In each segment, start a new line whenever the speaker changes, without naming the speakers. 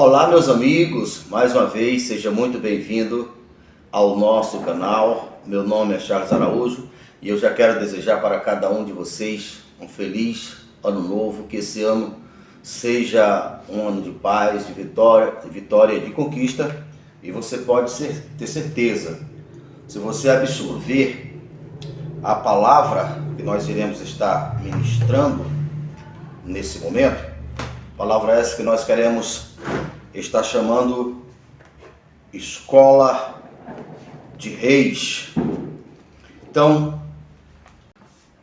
Olá, meus amigos, mais uma vez, seja muito bem-vindo ao nosso canal. Meu nome é Charles Araújo e eu já quero desejar para cada um de vocês um feliz ano novo, que esse ano seja um ano de paz, de vitória e de conquista. E você pode ter certeza, se você absorver a palavra que nós iremos estar ministrando nesse momento, palavra essa que nós queremos estar chamando Escola de Reis. Então,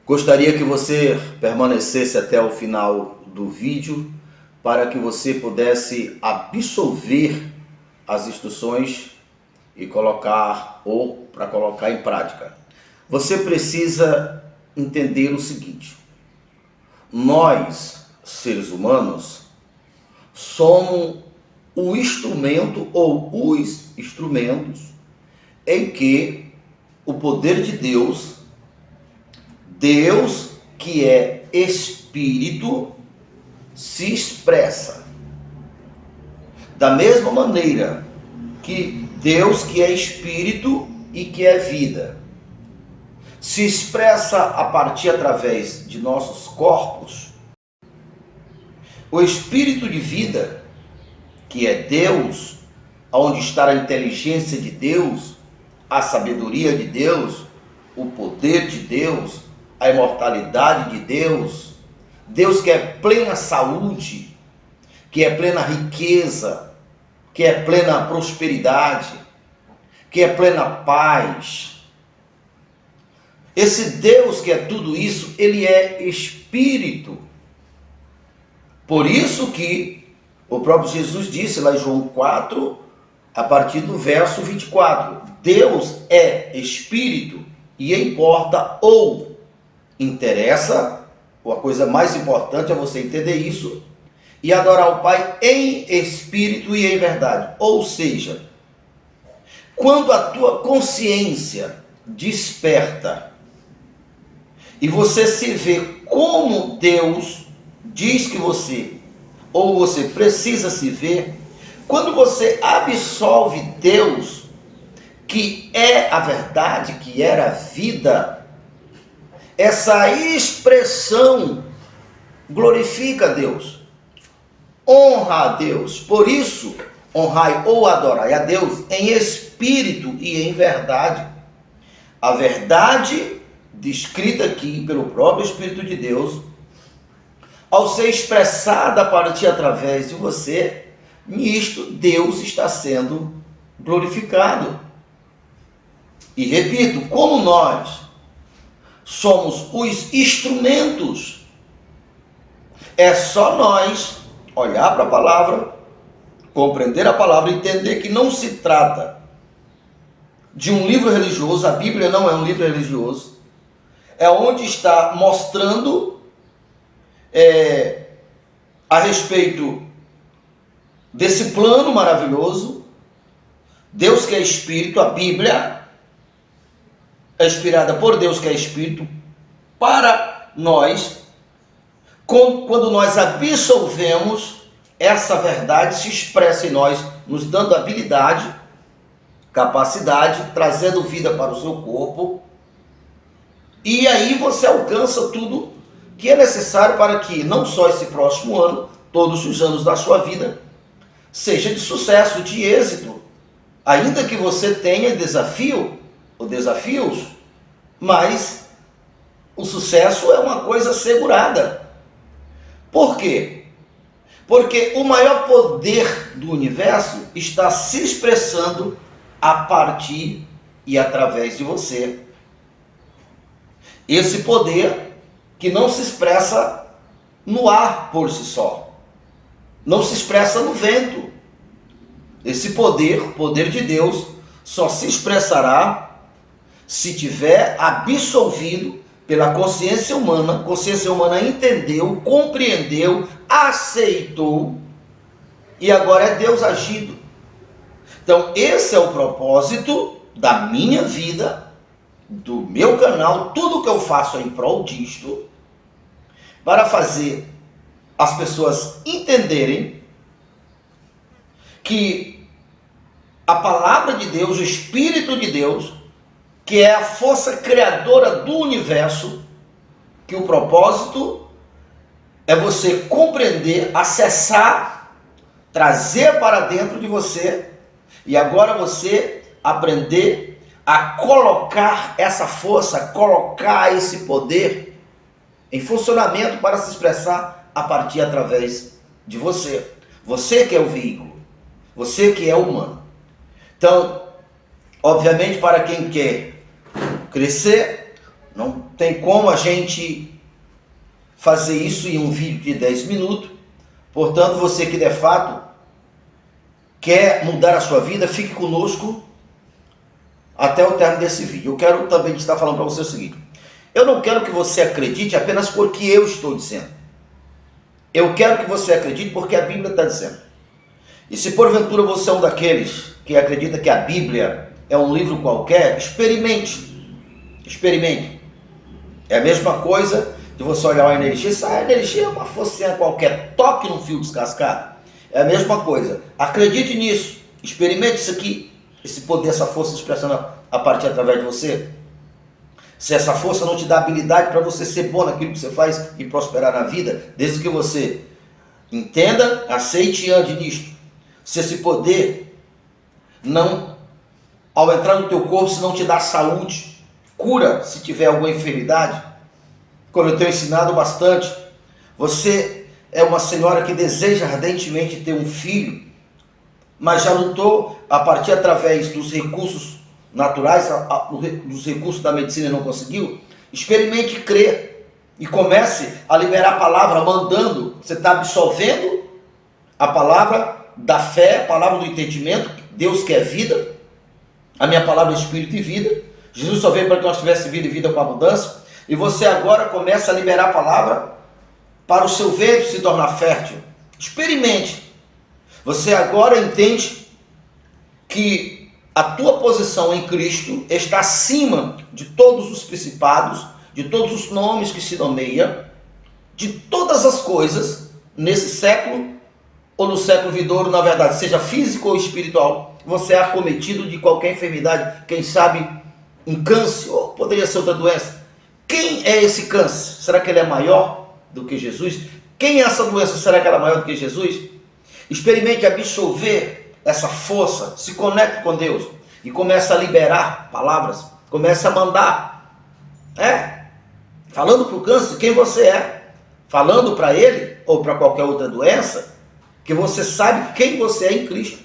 gostaria que você permanecesse até o final do vídeo para que você pudesse absorver as instruções e colocar em prática. Você precisa entender o seguinte: nós, seres humanos, somos o instrumento ou os instrumentos em que o poder de Deus que é Espírito, se expressa. Da mesma maneira que Deus, que é Espírito e que é vida, se expressa através de nossos corpos, o Espírito de vida, que é Deus, onde está a inteligência de Deus, a sabedoria de Deus, o poder de Deus, a imortalidade de Deus, Deus que é plena saúde, que é plena riqueza, que é plena prosperidade, que é plena paz. Esse Deus que é tudo isso, ele é Espírito. Por isso que o próprio Jesus disse lá em João 4, a partir do verso 24, Deus é Espírito e importa ou interessa, ou a coisa mais importante é você entender isso, e adorar o Pai em Espírito e em verdade. Ou seja, quando a tua consciência desperta e você se vê como Deus diz que você, ou você precisa se ver, quando você absolve Deus, que é a verdade, que era a vida, essa expressão glorifica a Deus, honra a Deus. Por isso, honrai ou adorai a Deus em espírito e em verdade. A verdade descrita aqui pelo próprio Espírito de Deus, ao ser expressada para ti através de você, nisto Deus está sendo glorificado. E repito, como nós somos os instrumentos, é só nós olhar para a palavra, compreender a palavra, entender que não se trata de um livro religioso. A Bíblia não é um livro religioso, é onde está mostrando a respeito desse plano maravilhoso. Deus que é Espírito, a Bíblia é inspirada por Deus que é Espírito para nós. Quando nós absolvemos, essa verdade se expressa em nós, nos dando habilidade, capacidade, trazendo vida para o seu corpo, e aí você alcança tudo que é necessário para que não só esse próximo ano, todos os anos da sua vida, seja de sucesso, de êxito, ainda que você tenha desafios, mas o sucesso é uma coisa assegurada. Por quê? Porque o maior poder do universo está se expressando a partir e através de você. Esse poder que não se expressa no ar por si só, não se expressa no vento. Esse poder, o poder de Deus, só se expressará se tiver absolvido pela consciência humana. A consciência humana entendeu, compreendeu, aceitou, e agora é Deus agindo. Então esse é o propósito da minha vida, do meu canal. Tudo que eu faço é em prol disto, para fazer as pessoas entenderem que a palavra de Deus, o Espírito de Deus, que é a força criadora do universo, que o propósito é você compreender, acessar, trazer para dentro de você, e agora você aprender a colocar essa força, colocar esse poder em funcionamento para se expressar a partir através de você. Você que é o veículo, você que é humano. Então, obviamente, para quem quer crescer, não tem como a gente fazer isso em um vídeo de 10 minutos. Portanto, você que de fato quer mudar a sua vida, fique conosco até o término desse vídeo. Eu quero também estar falando para você o seguinte: eu não quero que você acredite apenas porque eu estou dizendo. Eu quero que você acredite porque a Bíblia está dizendo. E se porventura você é um daqueles que acredita que a Bíblia é um livro qualquer, experimente. Experimente. É a mesma coisa de você olhar a energia e a energia é uma forcinha qualquer, toque num fio descascado. É a mesma coisa. Acredite nisso. Experimente isso aqui. Esse poder, essa força expressando a partir através de você. Se essa força não te dá habilidade para você ser bom naquilo que você faz e prosperar na vida, desde que você entenda, aceite e ande nisto. Se esse poder não, ao entrar no teu corpo, se não te dá saúde, cura se tiver alguma enfermidade, como eu tenho ensinado bastante, você é uma senhora que deseja ardentemente ter um filho, mas já lutou a partir através dos recursos naturais, dos recursos da medicina e não conseguiu, experimente crer e comece a liberar a palavra, mandando, você está absorvendo a palavra da fé, a palavra do entendimento, Deus quer vida, a minha palavra é espírito e vida, Jesus só veio para que nós tivéssemos vida e vida com abundância, e você agora começa a liberar a palavra para o seu ventre se tornar fértil. Experimente. Você agora entende que a tua posição em Cristo está acima de todos os principados, de todos os nomes que se nomeiam, de todas as coisas nesse século ou no século vindouro, na verdade, seja físico ou espiritual. Você é acometido de qualquer enfermidade, quem sabe um câncer, ou poderia ser outra doença. Quem é esse câncer? Será que ele é maior do que Jesus? Quem é essa doença? Será que ela é maior do que Jesus? Experimente absorver essa força, se conecte com Deus e comece a liberar palavras, comece a mandar. Falando para o câncer quem você é, falando para ele ou para qualquer outra doença, que você sabe quem você é em Cristo.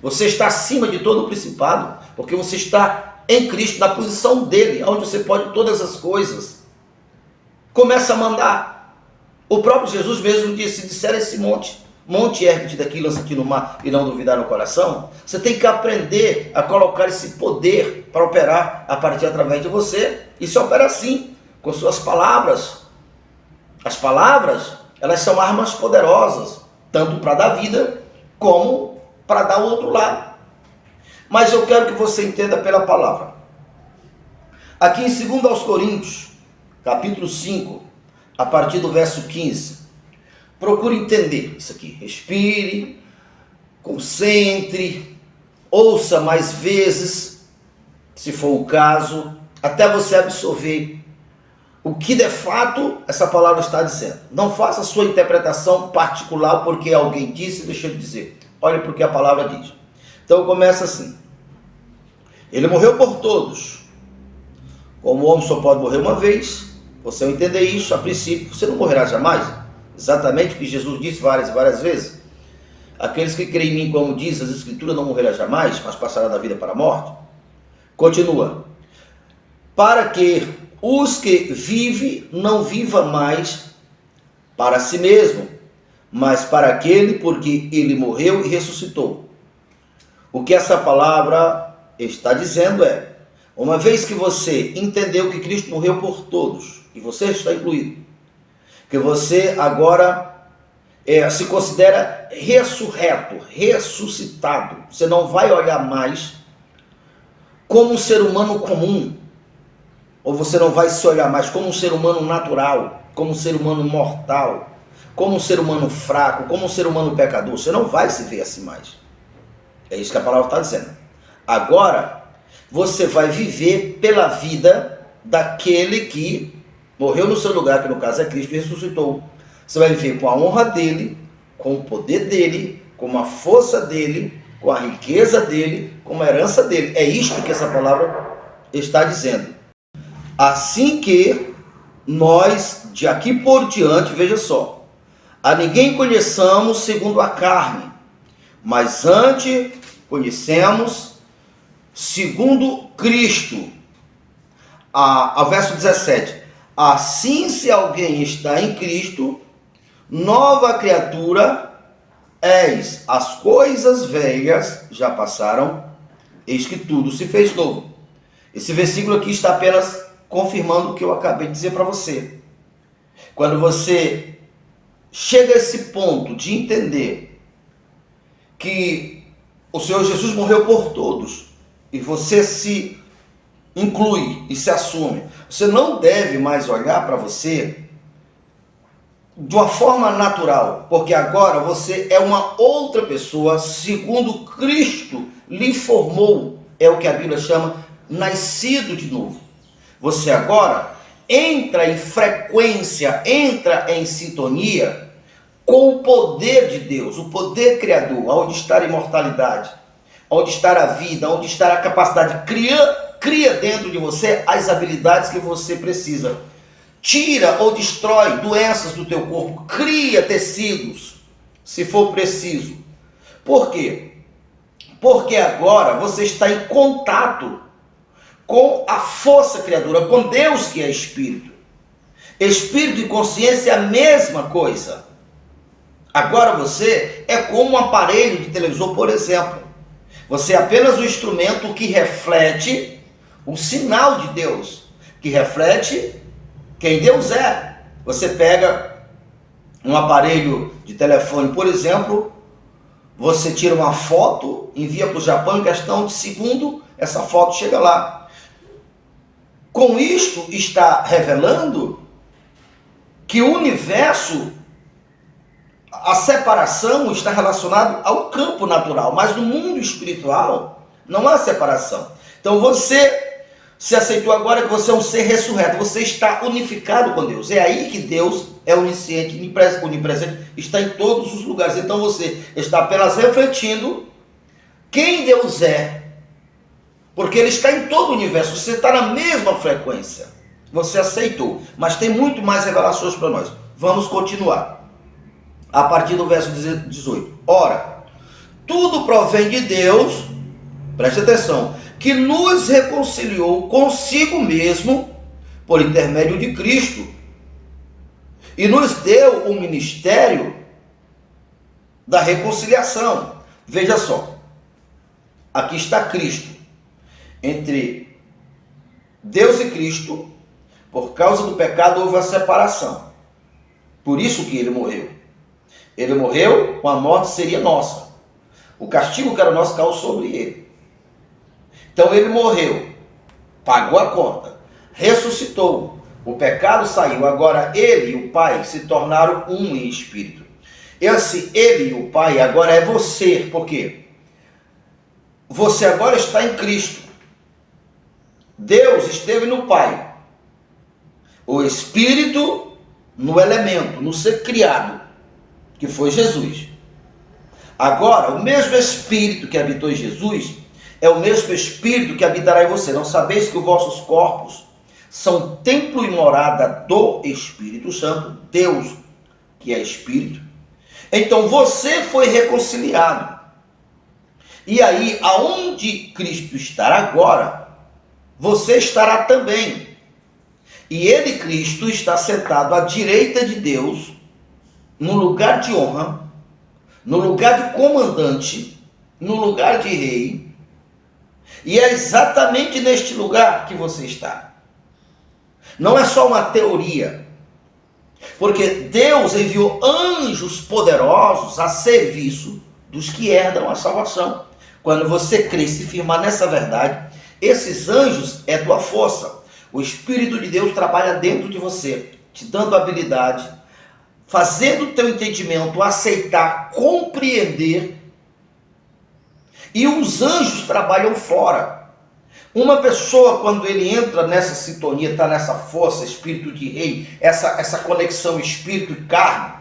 Você está acima de todo o principado, porque você está em Cristo, na posição dele, onde você pode todas as coisas. Começa a mandar. O próprio Jesus mesmo disse: se disser esse monte ergue-te daqui, lança-te no mar e não duvidar no coração, você tem que aprender a colocar esse poder para operar a partir através de você. E se opera assim, com suas palavras. As palavras, elas são armas poderosas, tanto para dar vida, como para dar o outro lado. Mas eu quero que você entenda pela palavra. Aqui em 2 Coríntios, capítulo 5, a partir do verso 15, procure entender isso aqui. Respire, concentre, ouça mais vezes, se for o caso, até você absorver o que de fato essa palavra está dizendo. Não faça a sua interpretação particular porque alguém disse e deixou de dizer. Olhe para o que a palavra diz. Então começa assim: ele morreu por todos. Como o homem só pode morrer uma vez, você vai entender isso a princípio, você não morrerá jamais. Exatamente o que Jesus disse várias vezes. Aqueles que creem em mim, como diz as Escrituras, não morrerá jamais, mas passará da vida para a morte. Continua. Para que os que vivem não vivam mais para si mesmo, mas para aquele porque ele morreu e ressuscitou. O que essa palavra está dizendo é: uma vez que você entendeu que Cristo morreu por todos, e você está incluído, que você agora se considera ressurreto, ressuscitado, você não vai olhar mais como um ser humano comum, ou você não vai se olhar mais como um ser humano natural, como um ser humano mortal, como um ser humano fraco, como um ser humano pecador. Você não vai se ver assim mais. É isso que a palavra está dizendo. Agora, você vai viver pela vida daquele que morreu no seu lugar, que no caso é Cristo, e ressuscitou. Você vai viver com a honra dele, com o poder dele, com a força dele, com a riqueza dele, com a herança dele. É isto que essa palavra está dizendo. Assim que nós, de aqui por diante, veja só, a ninguém conheçamos segundo a carne, mas antes conhecemos segundo Cristo. Ao verso 17. Assim, se alguém está em Cristo, nova criatura és. As coisas velhas já passaram, eis que tudo se fez novo. Esse versículo aqui está apenas confirmando o que eu acabei de dizer para você. Quando você chega a esse ponto de entender que o Senhor Jesus morreu por todos, e você se inclui e se assume, você não deve mais olhar para você de uma forma natural, porque agora você é uma outra pessoa, segundo Cristo lhe formou, é o que a Bíblia chama nascido de novo. Você agora entra em frequência, entra em sintonia com o poder de Deus, o poder criador, onde está a imortalidade, onde está a vida, onde está a capacidade, cria dentro de você as habilidades que você precisa. Tira ou destrói doenças do teu corpo, cria tecidos, se for preciso. Por quê? Porque agora você está em contato com a força criadora, com Deus que é Espírito. Espírito e consciência é a mesma coisa. Agora você é como um aparelho de televisor, por exemplo. Você é apenas um instrumento que reflete o sinal de Deus, que reflete quem Deus é. Você pega um aparelho de telefone, por exemplo, você tira uma foto, envia para o Japão, em questão de segundo, essa foto chega lá. Com isto está revelando que o universo, a separação está relacionada ao campo natural, mas no mundo espiritual não há separação. Então você se aceitou agora que você é um ser ressurreto, você está unificado com Deus. É aí que Deus é onisciente, onipresente, está em todos os lugares. Então você está apenas refletindo quem Deus é, porque Ele está em todo o universo, você está na mesma frequência. Você aceitou, mas tem muito mais revelações para nós. Vamos continuar. A partir do verso 18. Ora, tudo provém de Deus, preste atenção, que nos reconciliou consigo mesmo por intermédio de Cristo e nos deu o ministério da reconciliação. Veja só, aqui está Cristo. Entre Deus e Cristo, por causa do pecado, houve a separação. Por isso que ele morreu. Ele morreu, com a morte seria nossa. O castigo que era nosso caiu sobre ele. Então ele morreu, pagou a conta, ressuscitou, o pecado saiu. Agora ele e o Pai se tornaram um em espírito. Esse ele e o Pai agora é você. Por quê? Você agora está em Cristo. Deus esteve no Pai. O Espírito no elemento, no ser criado, que foi Jesus. Agora, o mesmo Espírito que habitou em Jesus é o mesmo Espírito que habitará em você. Não sabeis que os vossos corpos são templo e morada do Espírito Santo, Deus, que é Espírito. Então você foi reconciliado. E aí, aonde Cristo estará agora, você estará também. E ele, Cristo, está sentado à direita de Deus, no lugar de honra, no lugar de comandante, no lugar de rei. E é exatamente neste lugar que você está. Não é só uma teoria. Porque Deus enviou anjos poderosos a serviço dos que herdam a salvação. Quando você crê e se firmar nessa verdade, esses anjos é tua força. O Espírito de Deus trabalha dentro de você, te dando habilidade, fazendo o teu entendimento aceitar, compreender E os anjos trabalham fora. Uma pessoa, quando ele entra nessa sintonia, está nessa força, espírito de rei, essa conexão espírito e carne,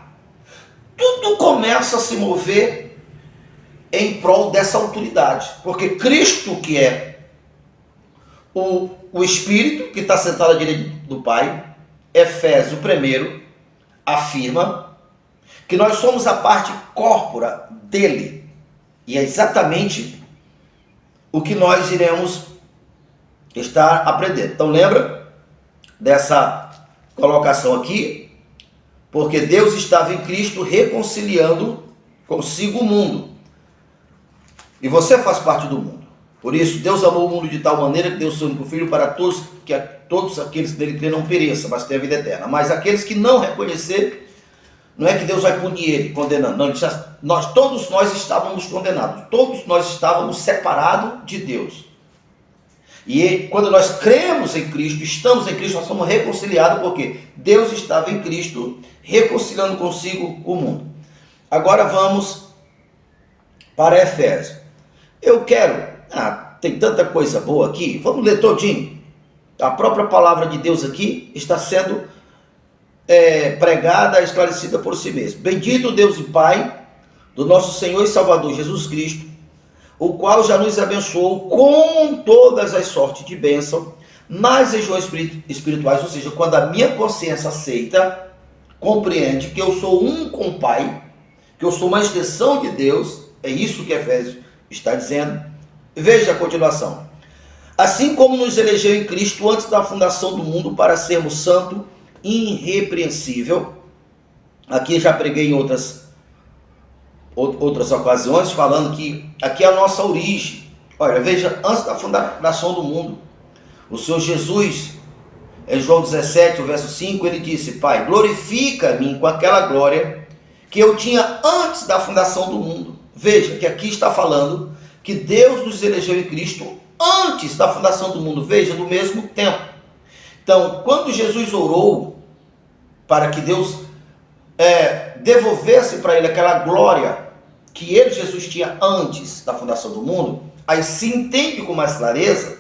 tudo começa a se mover em prol dessa autoridade. Porque Cristo, que é o Espírito, que está sentado à direita do Pai, Efésios 1, afirma que nós somos a parte corpórea dele. E é exatamente o que nós iremos estar aprendendo. Então lembra dessa colocação aqui? Porque Deus estava em Cristo reconciliando consigo o mundo. E você faz parte do mundo. Por isso, Deus amou o mundo de tal maneira que deu o seu único Filho para todos, que todos aqueles que nele crêem não pereçam, mas tenham a vida eterna. Mas aqueles que não reconhecer, não é que Deus vai punir ele, condenando. Não, todos nós estávamos condenados. Todos nós estávamos separados de Deus. E quando nós cremos em Cristo, estamos em Cristo, nós somos reconciliados, porque Deus estava em Cristo, reconciliando consigo o mundo. Agora vamos para Efésios. Eu quero, tem tanta coisa boa aqui, vamos ler todinho. A própria palavra de Deus aqui está sendo pregada, esclarecida por si mesmo. Bendito Deus e Pai do nosso Senhor e Salvador Jesus Cristo, o qual já nos abençoou com todas as sortes de bênção nas regiões espirituais, ou seja, quando a minha consciência aceita, compreende que eu sou um com o Pai, que eu sou uma extensão de Deus, é isso que Efésios está dizendo. Veja a continuação. Assim como nos elegeu em Cristo antes da fundação do mundo para sermos santo, irrepreensível. Aqui já preguei em outras ocasiões, falando que aqui é a nossa origem. Olha, veja, antes da fundação do mundo, o Senhor Jesus, em João 17, o verso 5, ele disse: Pai, glorifica-me com aquela glória que eu tinha antes da fundação do mundo. Veja que aqui está falando que Deus nos elegeu em Cristo antes da fundação do mundo. Veja, no mesmo tempo. Então, quando Jesus orou para que Deus devolvesse para ele aquela glória que ele, Jesus, tinha antes da fundação do mundo, aí se entende com mais clareza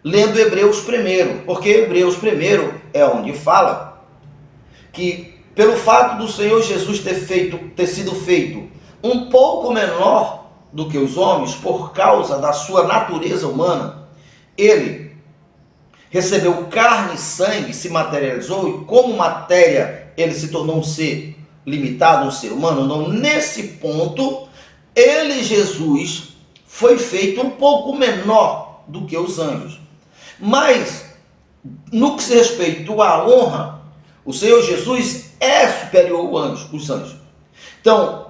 lendo Hebreus 1, porque Hebreus 1 é onde fala que pelo fato do Senhor Jesus ter sido feito um pouco menor do que os homens, por causa da sua natureza humana, ele recebeu carne e sangue, se materializou, e como matéria ele se tornou um ser limitado, um ser humano. Não, nesse ponto, ele, Jesus, foi feito um pouco menor do que os anjos. Mas, no que se respeita à honra, o Senhor Jesus é superior aos anjos. Então,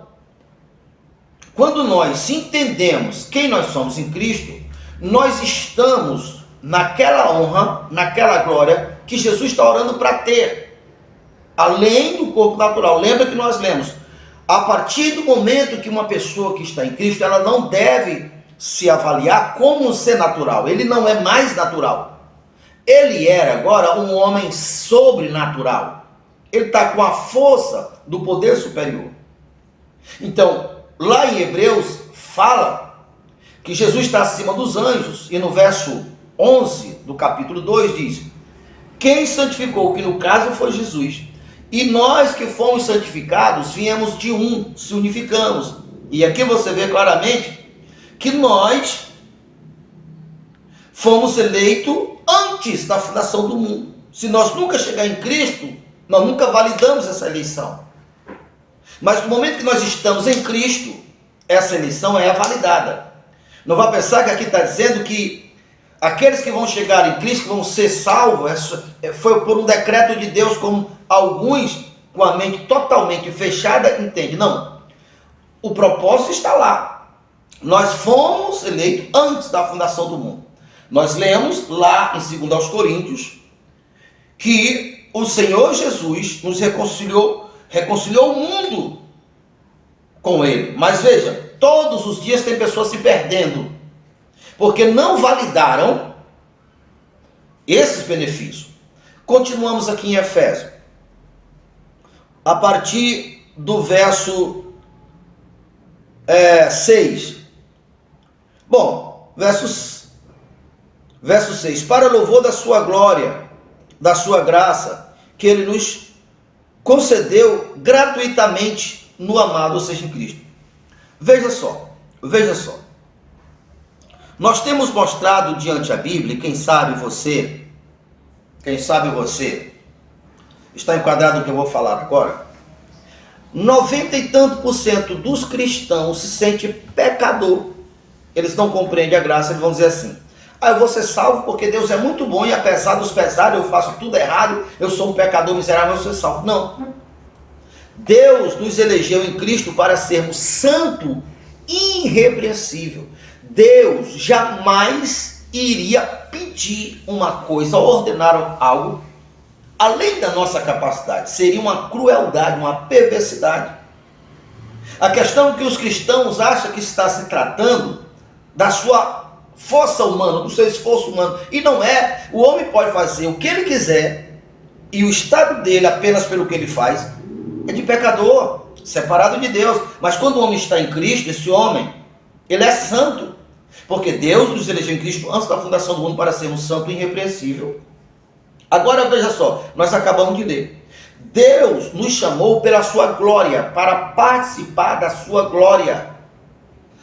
quando nós entendemos quem nós somos em Cristo, nós estamos naquela honra, naquela glória que Jesus está orando para ter, além do corpo natural. Lembra que nós lemos, a partir do momento que uma pessoa que está em Cristo, ela não deve se avaliar como um ser natural. Ele não é mais natural. Ele era agora um homem sobrenatural. Ele está com a força do poder superior. Então, lá em Hebreus fala que Jesus está acima dos anjos, e no verso 11 do capítulo 2 diz: quem santificou, que no caso foi Jesus, e nós que fomos santificados, viemos de um, se unificamos. E aqui você vê claramente que nós fomos eleitos antes da fundação do mundo. Se nós nunca chegar em Cristo, nós nunca validamos essa eleição. Mas no momento que nós estamos em Cristo, essa eleição é validada. Não vai pensar que aqui está dizendo que aqueles que vão chegar em Cristo, que vão ser salvos, foi por um decreto de Deus, como alguns com a mente totalmente fechada entendem. Não. O propósito está lá. Nós fomos eleitos antes da fundação do mundo. Nós lemos lá em 2 Coríntios que o Senhor Jesus nos reconciliou o mundo com ele. Mas veja, todos os dias tem pessoas se perdendo, porque não validaram esses benefícios. Continuamos aqui em Efésios, a partir do verso 6. Bom, verso 6. Para louvor da sua glória, da sua graça, que ele nos concedeu gratuitamente no amado, ou seja, em Cristo. Veja só. Nós temos mostrado diante a Bíblia, quem sabe você está enquadrado no que eu vou falar agora. 90 e tanto % dos cristãos se sente pecador. Eles não compreendem a graça, eles vão dizer assim: eu vou ser salvo porque Deus é muito bom e apesar dos pesares eu faço tudo errado, eu sou um pecador miserável, eu sou salvo. Não. Deus nos elegeu em Cristo para sermos santo e irrepreensível. Deus jamais iria pedir uma coisa ou ordenar algo além da nossa capacidade. Seria uma crueldade, uma perversidade. A questão é que os cristãos acham que está se tratando da sua força humana, do seu esforço humano. E não é. O homem pode fazer o que ele quiser e o estado dele, apenas pelo que ele faz, é de pecador, separado de Deus. Mas quando o homem está em Cristo, esse homem, ele é santo. Porque Deus nos elegeu em Cristo antes da fundação do mundo para sermos santo e irrepreensível. Agora veja só, nós acabamos de ler. Deus nos chamou pela sua glória, para participar da sua glória.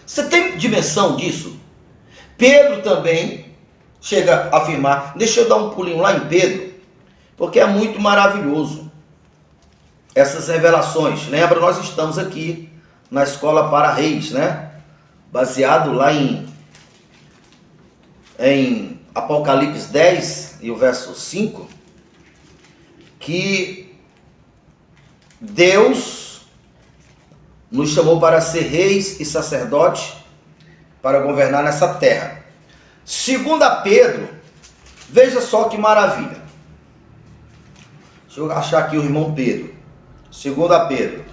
Você tem dimensão disso? Pedro também chega a afirmar, deixa eu dar um pulinho lá em Pedro, porque é muito maravilhoso essas revelações. Lembra, nós estamos aqui na Escola para Reis, né? Baseado lá em Apocalipse 10 e o verso 5, que Deus nos chamou para ser reis e sacerdotes para governar nessa terra. Segundo a Pedro, veja só que maravilha. Deixa eu achar aqui o irmão Pedro. Segundo a Pedro,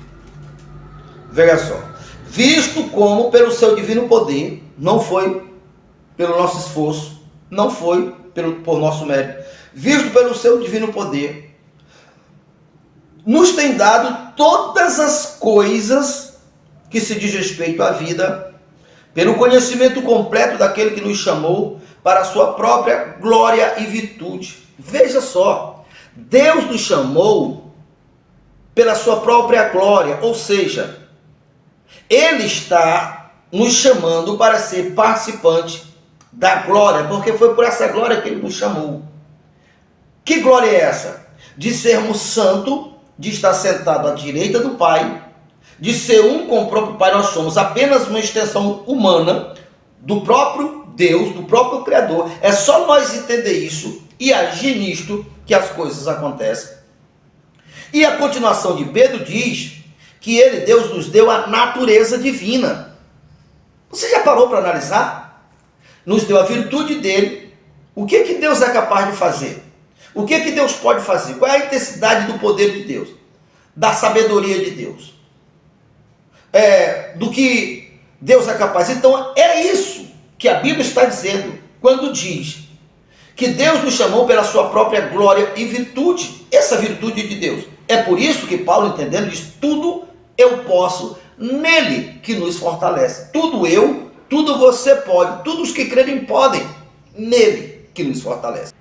veja só. Visto como pelo seu divino poder, não foi pelo nosso esforço, não foi por nosso mérito, visto pelo seu divino poder, nos tem dado todas as coisas que se diz respeito à vida, pelo conhecimento completo daquele que nos chamou para a sua própria glória e virtude. Veja só, Deus nos chamou pela sua própria glória, ou seja, Ele está nos chamando para ser participante da glória, porque foi por essa glória que Ele nos chamou. Que glória é essa? De sermos santos, de estar sentado à direita do Pai, de ser um com o próprio Pai. Nós somos apenas uma extensão humana do próprio Deus, do próprio Criador. É só nós entender isso e agir nisto que as coisas acontecem. E a continuação de Pedro diz que Ele, Deus, nos deu a natureza divina. Você já parou para analisar? Nos deu a virtude dele. O que Deus é capaz de fazer? O que Deus pode fazer? Qual é a intensidade do poder de Deus? Da sabedoria de Deus? Do que Deus é capaz. Então é isso que a Bíblia está dizendo quando diz que Deus nos chamou pela sua própria glória e virtude. Essa virtude de Deus. É por isso que Paulo, entendendo, diz: tudo eu posso nele que nos fortalece. Tudo você pode. Tudo os que crerem podem nele que nos fortalece.